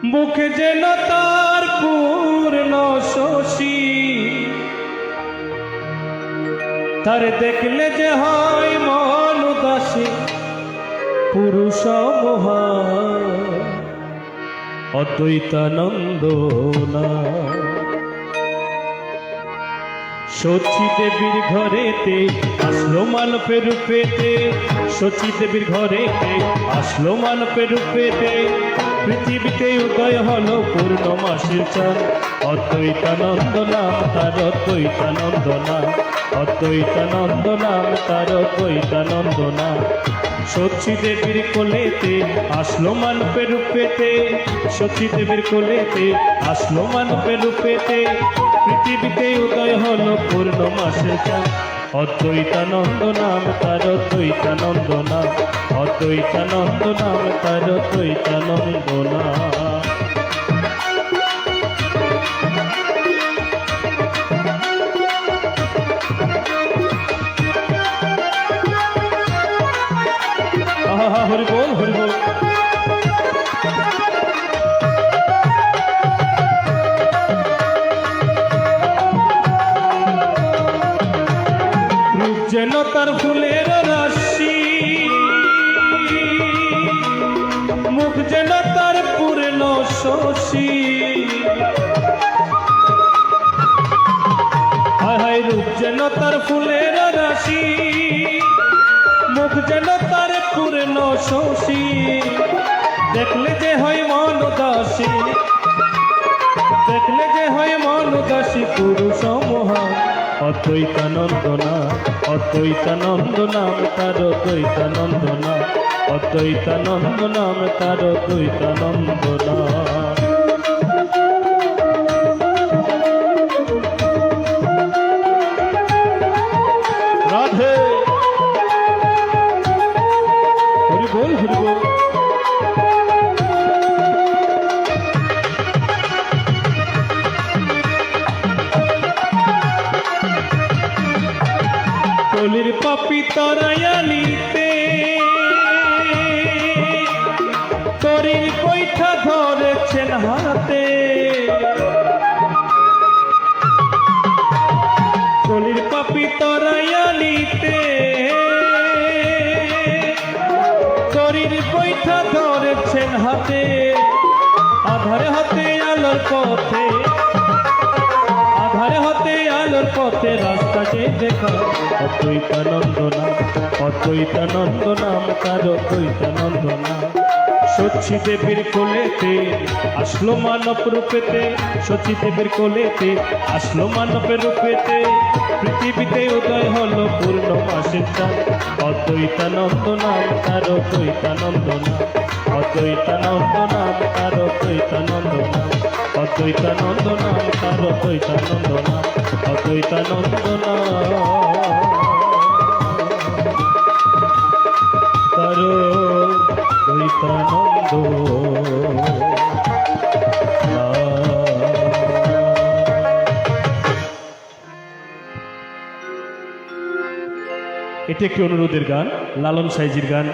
মুখে যেন তার পূর্ণ শশী, তার দেখলে যে হয় মন উদাসী। পুরুষ মহান অদ্বৈতানন্দ না, সচী দেবীর ঘরেতে আসলো মানবের রূপেতে, সচী দেবীর ঘরেতে আসলো মানবের রূপেতে। পৃথিবীতে উদয় হলো পূর্ণমাসীর চাঁদ, অদ্বৈতানন্দ নাম তার, অদ্বৈতানন্দ নাম, অদ্বৈতানন্দ নাম তার, অদ্বৈতানন্দ নাম। সচী দেবীর কোলেতে আসলো মানবের রূপেতে, সচী দেবীর কোলেতে আসলো মানবের রূপেতে। পৃথিবীতে উদয় হলো পূর্ণমাসের চাঁদ, অদ্বৈতানন্দ নাম তার, অদ্বৈতানন্দ নাম, অদ্বৈতানন্দ নাম তার, অদ্বৈতানন্দ নাম। হরি বল, হরি বল। রূপ যেন তার ফুলের রাশি, মুখ যেন তার পূর্ণ শশী। হায় হায়, রূপ যেন তার ফুলের রাশি, মুখ যেন তার পূর্ণ শশী। দেখলে যে হয় মন উদাসী, দেখলে যে হয় মন উদাসী। পুরুষ মহান অদ্বৈতানন্দ নাম, অদ্বৈতানন্দ নাম তার, অদ্বৈতানন্দ নাম, অদ্বৈতানন্দ নাম তার, অদ্বৈতানন্দ নাম। রাধে হরি বল, হরি বল। কলির পাপি তরায়ালিতে তরির পৈঠা ধরেছেন হাতে, কলির পাপি তরায়ালিতে তরির পৈঠা ধরেছেন হাতে। আধারে হাতে আলোর পথে, আধারে হাতে আলোর পথে রাস্তা যে দেখা। অদ্বৈতানন্দ নাম, অদ্বৈতানন্দ নাম তার, অদ্বৈতানন্দ নাম। সচী দেবীর কোলেতে আসলো মানব রূপেতে, সচী দেবীর কোলেতে আসলো মানবের রূপেতে। পৃথিবীতে উদয় হলো পূর্ণমাসীর চাঁদ, অদ্বৈতানন্দ নাম তার, অদ্বৈতানন্দ নাম, অদ্বৈতানন্দ নাম তার, অদ্বৈতানন্দ নাম, অদ্বৈতানন্দ নাম তার, অদ্বৈতানন্দ নাম, অদ্বৈতানন্দ নাম তার, অদ্বৈতানন্দ নাম। এটি একটি অনুরোধের গান, লালন সাইজির গান।